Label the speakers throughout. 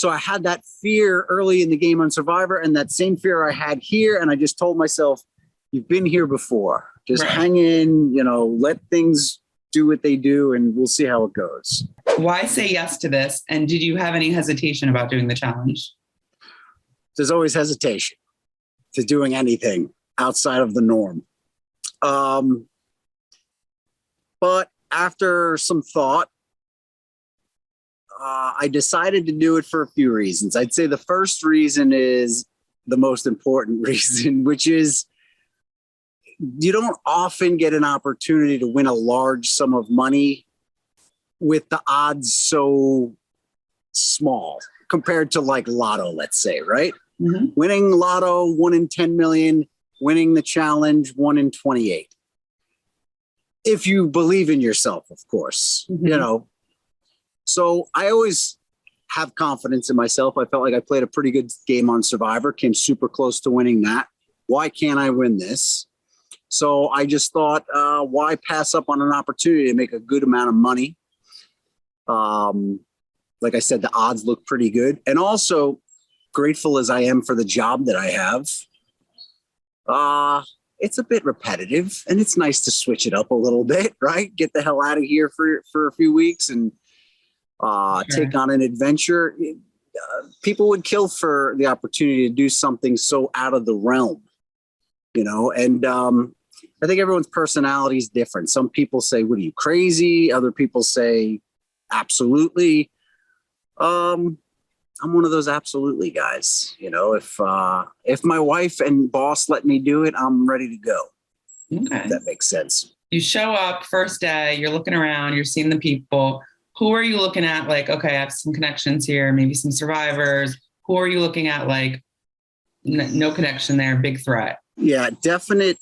Speaker 1: So I had that fear early in the game on Survivor, and that same fear I had here. And I just told myself, you've been here before. Just hang in, let things do what they do, and we'll see how it goes.
Speaker 2: Why say yes to this? And did you have any hesitation about doing the challenge?
Speaker 1: There's always hesitation to doing anything outside of the norm. But after some thought, I decided to do it for a few reasons. I'd say the first reason is the most important reason, which is you don't often get an opportunity to win a large sum of money with the odds so small compared to like Lotto, let's say, right? Mm-hmm. Winning Lotto, 1 in 10 million, winning the challenge, 1 in 28. If you believe in yourself, of course, So I always have confidence in myself. I felt like I played a pretty good game on Survivor, came super close to winning that. Why can't I win this? So I just thought, why pass up on an opportunity to make a good amount of money? Like I said, the odds look pretty good. And also, grateful as I am for the job that I have, it's a bit repetitive, and it's nice to switch it up a little bit, right? Get the hell out of here for a few weeks and take on an adventure. People would kill for the opportunity to do something so out of the realm, and I think everyone's personality is different. Some people say, what are you, crazy? Other people say, absolutely. I'm one of those absolutely guys. If my wife and boss let me do it, I'm ready to go. Okay. If that makes sense.
Speaker 2: You show up first day, you're looking around, you're seeing the people. Who are you looking at? Like, okay, I have some connections here, maybe some survivors. Who are you looking at? Like, no connection there, big threat.
Speaker 1: Yeah, definite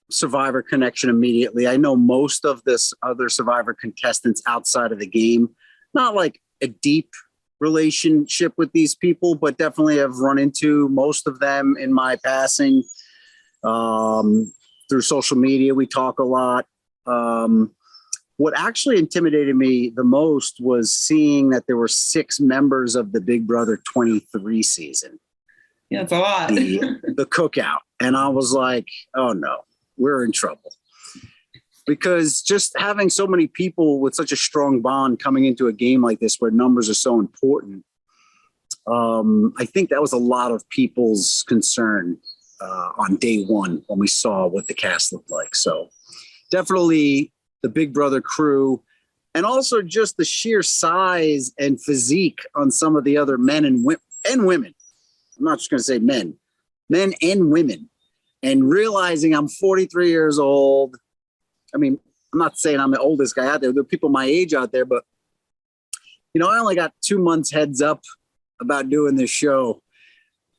Speaker 1: Survivor connection immediately. I know most of this other Survivor contestants outside of the game, not like a deep relationship with these people, but definitely have run into most of them in my passing. Through social media, we talk a lot. What actually intimidated me the most was seeing that there were 6 members of the Big Brother 23 season.
Speaker 2: Yeah, it's a lot.
Speaker 1: The cookout. And I was like, oh no, we're in trouble. Because just having so many people with such a strong bond coming into a game like this where numbers are so important, I think that was a lot of people's concern on day one when we saw what the cast looked like. So definitely the Big Brother crew, and also just the sheer size and physique on some of the other men and women. I'm not just going to say men and women. And realizing I'm 43 years old. I mean, I'm not saying I'm the oldest guy out there. There are people my age out there, but, I only got 2 months heads up about doing this show.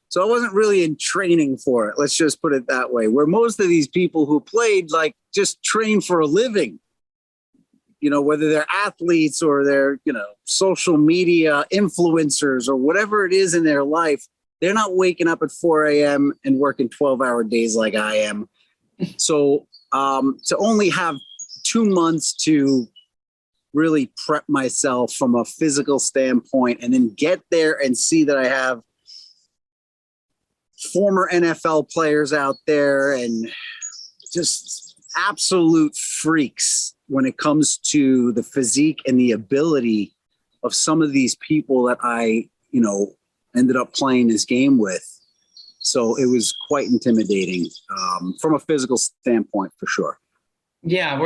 Speaker 1: So I wasn't really in training for it. Let's just put it that way. Where most of these people who played, like, just train for a living, whether they're athletes or they're, social media influencers or whatever it is in their life, they're not waking up at 4 a.m. and working 12-hour days like I am. So to only have 2 months to really prep myself from a physical standpoint and then get there and see that I have former NFL players out there and just absolute freaks when it comes to the physique and the ability of some of these people that I, ended up playing this game with. So it was quite intimidating from a physical standpoint, for sure.
Speaker 2: Yeah,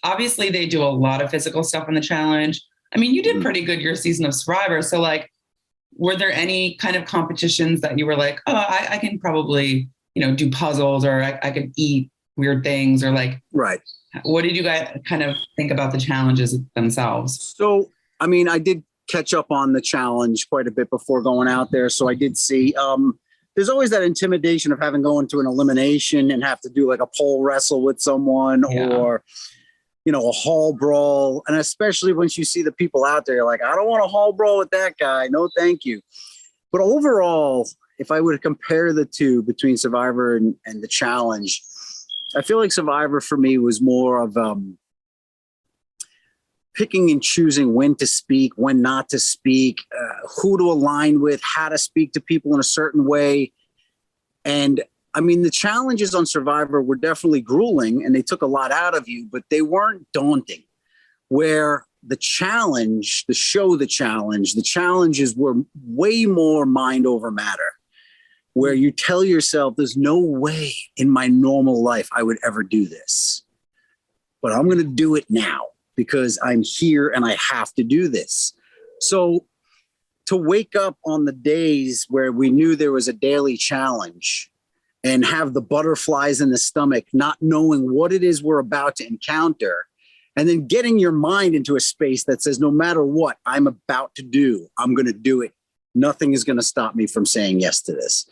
Speaker 2: obviously they do a lot of physical stuff in the challenge. You did pretty good your season of Survivor. So, like, were there any kind of competitions that you were like, oh, I can probably, do puzzles, or I could eat weird things, or like,
Speaker 1: right.
Speaker 2: What did you guys kind of think about the challenges themselves?
Speaker 1: So, I did catch up on the challenge quite a bit before going out there. So I did see, there's always that intimidation of having going to an elimination and have to do like a pole wrestle with someone or, a hall brawl. And especially once you see the people out there, you're like, I don't want a hall brawl with that guy. No, thank you. But overall, if I were to compare the two between Survivor and the challenge, I feel like Survivor for me was more of picking and choosing when to speak, when not to speak, who to align with, how to speak to people in a certain way. And I mean, the challenges on Survivor were definitely grueling and they took a lot out of you, but they weren't daunting. Where the challenges were way more mind over matter, where you tell yourself, there's no way in my normal life I would ever do this, but I'm going to do it now because I'm here and I have to do this. So to wake up on the days where we knew there was a daily challenge and have the butterflies in the stomach, not knowing what it is we're about to encounter, and then getting your mind into a space that says, no matter what I'm about to do, I'm going to do it. Nothing is going to stop me from saying yes to this.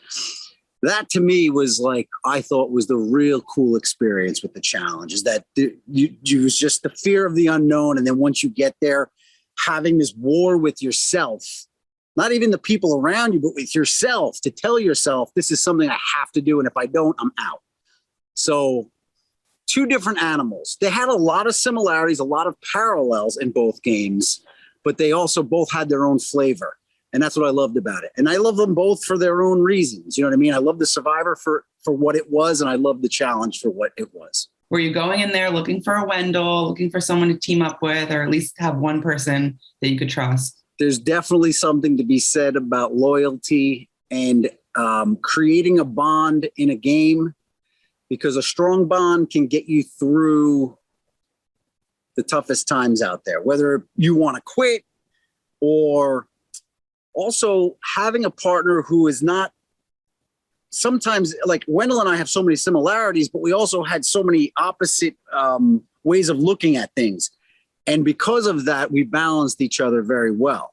Speaker 1: That to me was like, I thought was the real cool experience with the challenge, is that you was just the fear of the unknown. And then once you get there, having this war with yourself, not even the people around you, but with yourself, to tell yourself, this is something I have to do. And if I don't, I'm out. So two different animals. They had a lot of similarities, a lot of parallels in both games, but they also both had their own flavor. And that's what I loved about it. And I love them both for their own reasons. You know what I mean? I love the Survivor for what it was, and I love the challenge for what it was.
Speaker 2: Were you going in there looking for a Wendell, looking for someone to team up with, or at least have one person that you could trust?
Speaker 1: There's definitely something to be said about loyalty and creating a bond in a game, because a strong bond can get you through the toughest times out there, whether you want to quit or also having a partner who is not sometimes, like Wendell and I have so many similarities, but we also had so many opposite ways of looking at things. And because of that, we balanced each other very well.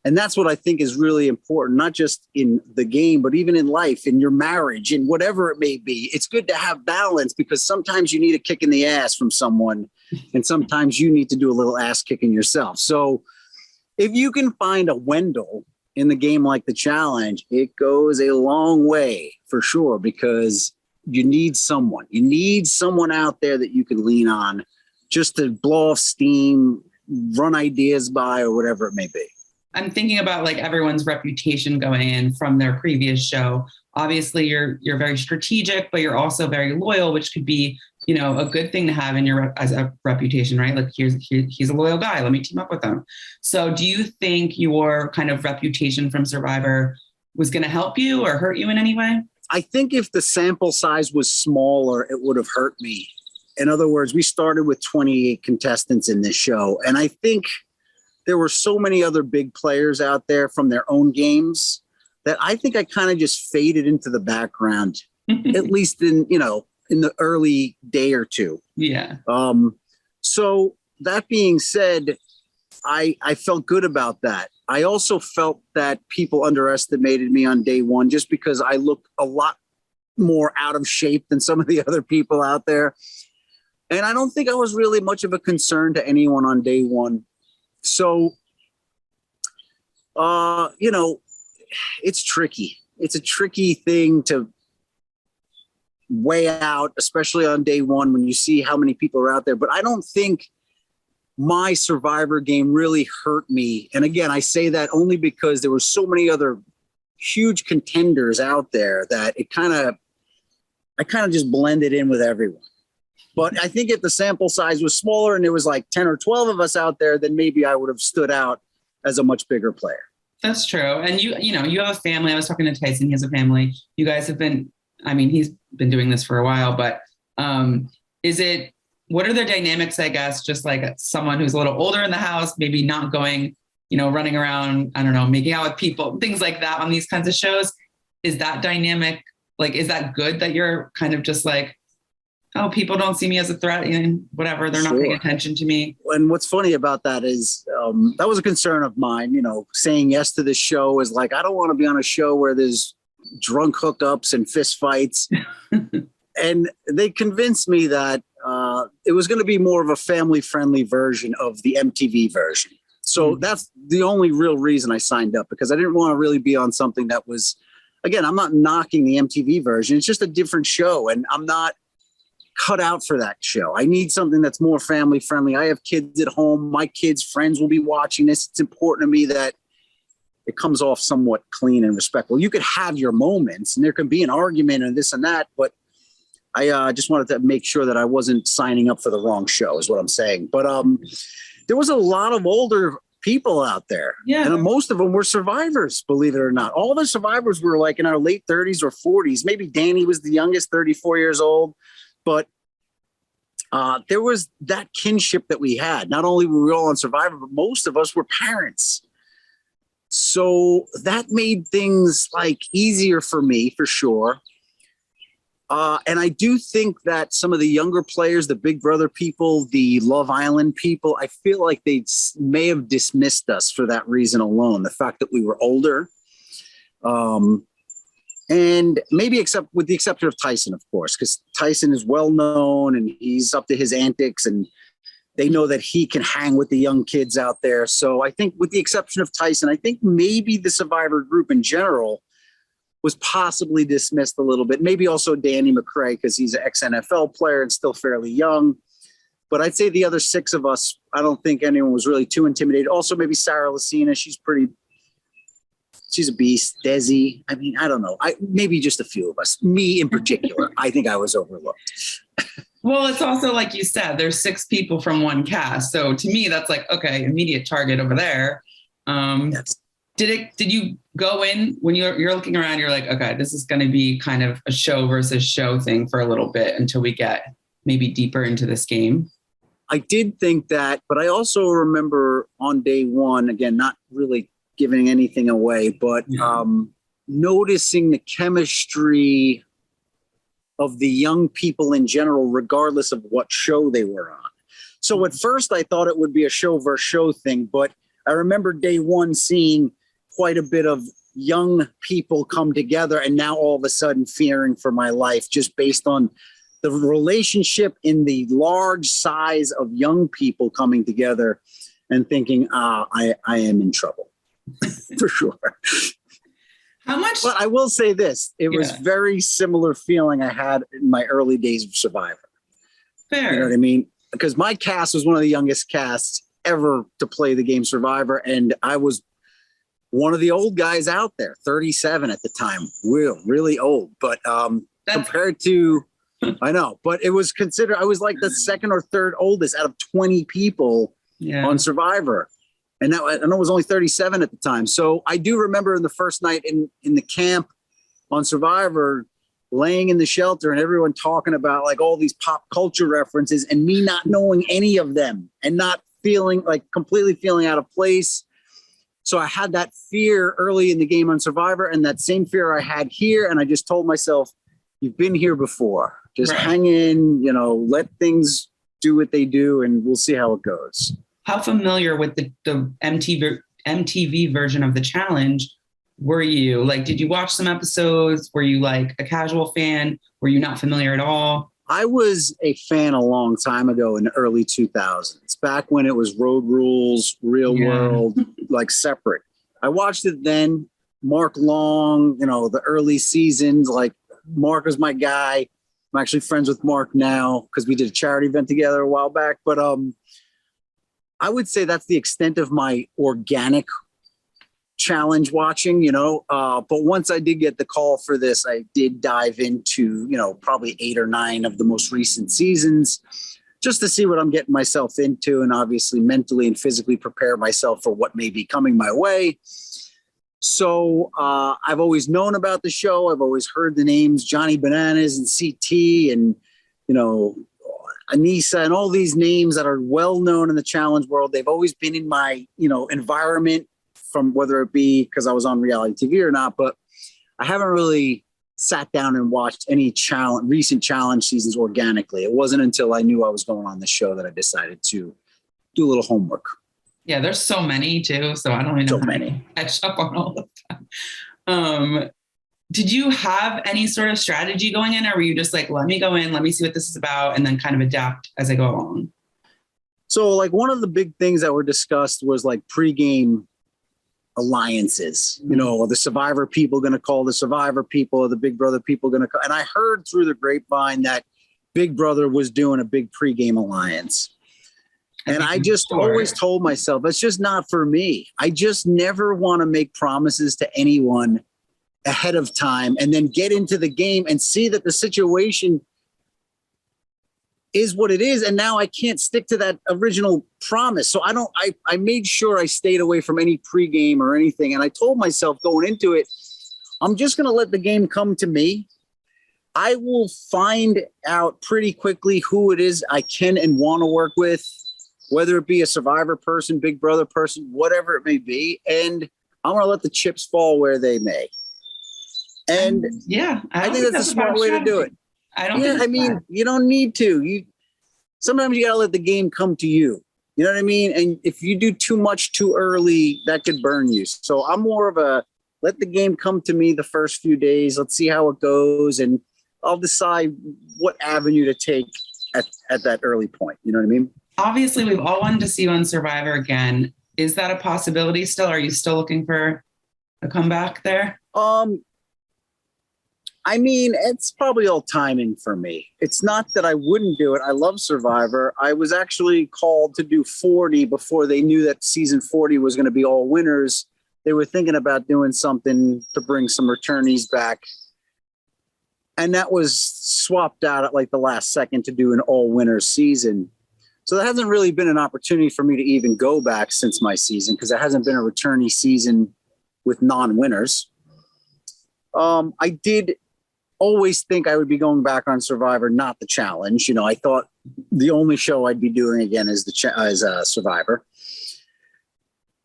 Speaker 1: And that's what I think is really important, not just in the game, but even in life, in your marriage, in whatever it may be. It's good to have balance, because sometimes you need a kick in the ass from someone, and sometimes you need to do a little ass kicking yourself. So if you can find a Wendell in the game like the challenge, it goes a long way for sure, because you need someone. You need someone out there that you can lean on just to blow off steam, run ideas by, or whatever it may be.
Speaker 2: I'm thinking about like everyone's reputation going in from their previous show. Obviously, you're very strategic, but you're also very loyal, which could be, you know, a good thing to have in your as a reputation, right? Like he's a loyal guy. Let me team up with him. So do you think your kind of reputation from Survivor was going to help you or hurt you in any way?
Speaker 1: I think if the sample size was smaller, it would have hurt me. In other words, we started with 28 contestants in this show. And I think there were so many other big players out there from their own games that I think I kind of just faded into the background, at least in the early day or two.
Speaker 2: Yeah.
Speaker 1: So that being said, I felt good about that. I also felt that people underestimated me on day one, just because I looked a lot more out of shape than some of the other people out there. And I don't think I was really much of a concern to anyone on day one. So, it's tricky. It's a tricky thing to weigh out, especially on day one when you see how many people are out there. But I don't think my Survivor game really hurt me. And again, I say that only because there were so many other huge contenders out there that I kind of just blended in with everyone. But I think if the sample size was smaller and there was like 10 or 12 of us out there, then maybe I would have stood out as a much bigger player.
Speaker 2: That's true. And you have a family. I was talking to Tyson. He has a family. You guys have been, he's been doing this for a while, but what are their dynamics, I guess, just like someone who's a little older in the house, maybe not going, running around, I don't know, making out with people, things like that on these kinds of shows. Is that dynamic? Like, is that good that you're kind of just like, oh, people don't see me as a threat and whatever, they're not paying attention to me?
Speaker 1: And what's funny about that is that was a concern of mine, saying yes to this show is like, I don't want to be on a show where there's drunk hookups and fist fights. And they convinced me that it was going to be more of a family-friendly version of the MTV version. So that's the only real reason I signed up, because I didn't want to really be on something that was, again, I'm not knocking the MTV version. It's just a different show. And I'm not cut out for that show. I need something that's more family friendly. I have kids at home. My kids' friends will be watching this. It's important to me that it comes off somewhat clean and respectful. You could have your moments and there can be an argument and this and that, but I just wanted to make sure that I wasn't signing up for the wrong show is what I'm saying. But there was a lot of older people out there.
Speaker 2: Yeah.
Speaker 1: And most of them were survivors, believe it or not. All the survivors were like in our late 30s or 40s. Maybe Danny was the youngest, 34 years old. But there was that kinship that we had. Not only were we all on Survivor, but most of us were parents. So that made things like easier for me, for sure. And I do think that some of the younger players, the Big Brother people, the Love Island people, I feel like they may have dismissed us for that reason alone. The fact that we were older. And maybe with the exception of Tyson, of course, because Tyson is well known and he's up to his antics and they know that he can hang with the young kids out there. So I think with the exception of Tyson, I think maybe the Survivor group in general was possibly dismissed a little bit. Maybe also Danny McRae because he's an ex-NFL player and still fairly young. But I'd say the other six of us, I don't think anyone was really too intimidated. Also, maybe Sarah Lucina, she's a beast. Desi, I mean, I don't know. Maybe just a few of us. Me in particular, I think I was overlooked.
Speaker 2: Well, it's also like you said, there's 6 people from one cast. So to me, that's like, okay, immediate target over there. Did you go in when you're looking around, you're like, okay, this is going to be kind of a show versus show thing for a little bit until we get maybe deeper into this game?
Speaker 1: I did think that, but I also remember on day one, again, not really giving anything away, but noticing the chemistry of the young people in general, regardless of what show they were on. So at first I thought it would be a show versus show thing, but I remember day one seeing quite a bit of young people come together and now all of a sudden fearing for my life just based on the relationship in the large size of young people coming together and thinking, I am in trouble for sure.
Speaker 2: How much?
Speaker 1: But I will say this, it was very similar feeling I had in my early days of Survivor.
Speaker 2: Fair.
Speaker 1: You know what I mean? Because my cast was one of the youngest casts ever to play the game Survivor. And I was one of the old guys out there, 37 at the time, really old. But compared to, I know, but it was considered, I was like the second or third oldest out of 20 people on Survivor. And now I know I was only 37 at the time. So I do remember in the first night in the camp on Survivor, laying in the shelter and everyone talking about like all these pop culture references and me not knowing any of them and not feeling like completely feeling out of place. So I had that fear early in the game on Survivor and that same fear I had here. And I just told myself, you've been here before. Just hang in, let things do what they do and we'll see how it goes.
Speaker 2: How familiar with the MTV version of the challenge were you? Like, did you watch some episodes? Were you like a casual fan? Were you not familiar at all?
Speaker 1: I was a fan a long time ago in the early 2000s, back when it was Road Rules, Real World, like separate. I watched it then. Mark Long, the early seasons, like Mark was my guy. I'm actually friends with Mark now because we did a charity event together a while back. But I would say that's the extent of my organic challenge watching, but once I did get the call for this, I did dive into, probably 8 or 9 of the most recent seasons just to see what I'm getting myself into and obviously mentally and physically prepare myself for what may be coming my way. So I've always known about the show. I've always heard the names Johnny Bananas and CT and, Anissa and all these names that are well known in the challenge world. They've always been in my, environment from whether it be because I was on reality TV or not, but I haven't really sat down and watched any recent challenge seasons organically. It wasn't until I knew I was going on the show that I decided to do a little homework.
Speaker 2: Yeah, there's so many too, so I don't even know how to catch up on all of them. Did you have any sort of strategy going in, or were you just like, let me go in, let me see what this is about, and then kind of adapt as I go along?
Speaker 1: So like one of the big things that were discussed was like pregame alliances. Are the Survivor people going to call the Survivor people, or the Big Brother people going to call? And I heard through the grapevine that Big Brother was doing a big pregame alliance. And I just always told myself, it's just not for me. I just never want to make promises to anyone ahead of time and then get into the game and see that the situation is what it is. And now I can't stick to that original promise. So I made sure I stayed away from any pregame or anything. And I told myself going into it, I'm just going to let the game come to me. I will find out pretty quickly who it is I can and want to work with, whether it be a Survivor person, Big Brother person, whatever it may be. And I'm going to let the chips fall where they may. And I think that's a smart way to do it. You don't need to. Sometimes you got to let the game come to you. You know what I mean? And if you do too much too early, that could burn you. So I'm more of a let the game come to me the first few days. Let's see how it goes. And I'll decide what avenue to take at that early point. You know what I mean?
Speaker 2: Obviously, we've all wanted to see you on Survivor again. Is that a possibility still? Are you still looking for a comeback there?
Speaker 1: I mean, it's probably all timing for me. It's not that I wouldn't do it. I love Survivor. I was actually called to do 40 before they knew that season 40 was going to be all winners. They were thinking about doing something to bring some returnees back. And that was swapped out at like the last second to do an all winners season. So there hasn't really been an opportunity for me to even go back since my season because there hasn't been a returnee season with non-winners. I did always think I would be going back on Survivor, not the challenge. You know, I thought the only show I'd be doing again is Survivor.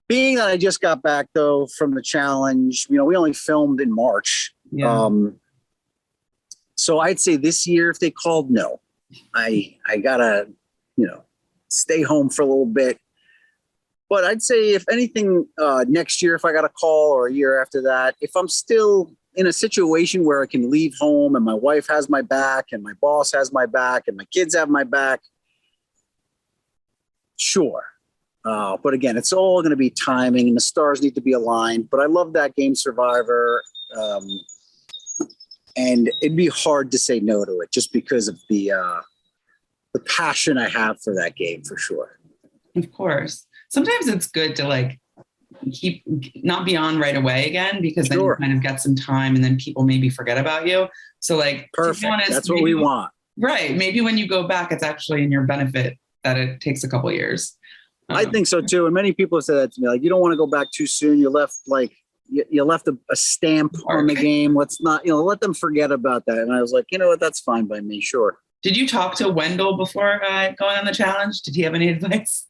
Speaker 1: Being that I just got back though from the challenge, you know, we only filmed in March. Yeah. So I'd say this year, if they called, no, I gotta, you know, stay home for a little bit. But I'd say if anything, next year, if I got a call or a year after that, if I'm still in a situation where I can leave home and my wife has my back and my boss has my back and my kids have my back, sure. But again, it's all going to be timing and the stars need to be aligned. But I love that game, Survivor. And it'd be hard to say no to it just because of the passion I have for that game, for sure.
Speaker 2: Of course. Sometimes it's good to like keep not be on right away again, because then you kind of get some time and then people maybe forget about you. So like,
Speaker 1: perfect. That's what we want.
Speaker 2: Right. Maybe when you go back, it's actually in your benefit that it takes a couple of years.
Speaker 1: I think so too. And many people have said that to me, like, you don't want to go back too soon. You left like, you left a stamp on the game. Let's not, you know, let them forget about that. And I was like, you know what, that's fine by me. Sure.
Speaker 2: Did you talk to Wendell before going on the challenge? Did he have any advice?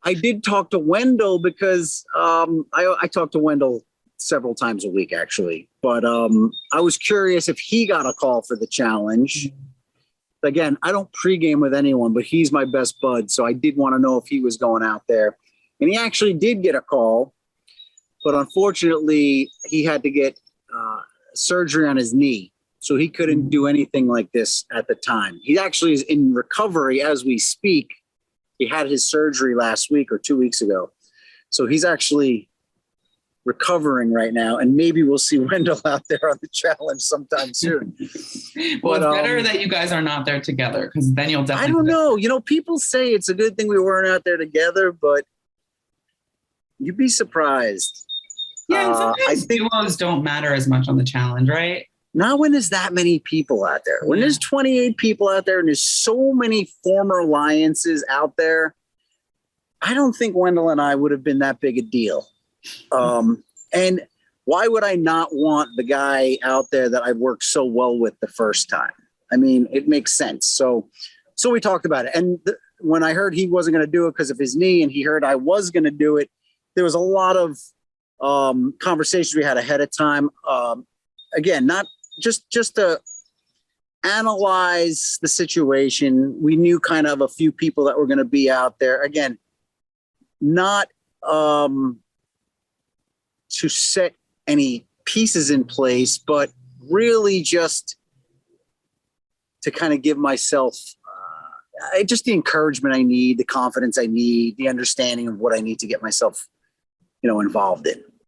Speaker 1: I did talk to Wendell because I talk to Wendell several times a week, actually. But I was curious if he got a call for the challenge. Again, I don't pregame with anyone, but he's my best bud. So I did want to know if he was going out there. And he actually did get a call. But unfortunately, he had to get surgery on his knee. So he couldn't do anything like this at the time. He actually is in recovery as we speak. He had his surgery last week or 2 weeks ago. So he's actually recovering right now. And maybe we'll see Wendell out there on the challenge sometime soon.
Speaker 2: Well, it's better that you guys are not there together, because then you'll definitely...
Speaker 1: I don't know. You know, people say it's a good thing we weren't out there together, but you'd be surprised.
Speaker 2: Yeah, and sometimes duos don't matter as much on the challenge, right?
Speaker 1: Not when there's that many people out there. When there's 28 people out there and there's so many former alliances out there, I don't think Wendell and I would have been that big a deal. And why would I not want the guy out there that I worked so well with the first time? I mean, it makes sense. So we talked about it. And when I heard he wasn't going to do it because of his knee and he heard I was going to do it, there was a lot of conversations we had ahead of time. Again, not just to analyze the situation. We knew kind of a few people that were going to be out there. Again, not to set any pieces in place, but really just to kind of give myself just the encouragement I need, the confidence I need, the understanding of what I need to get myself, you know, involved in.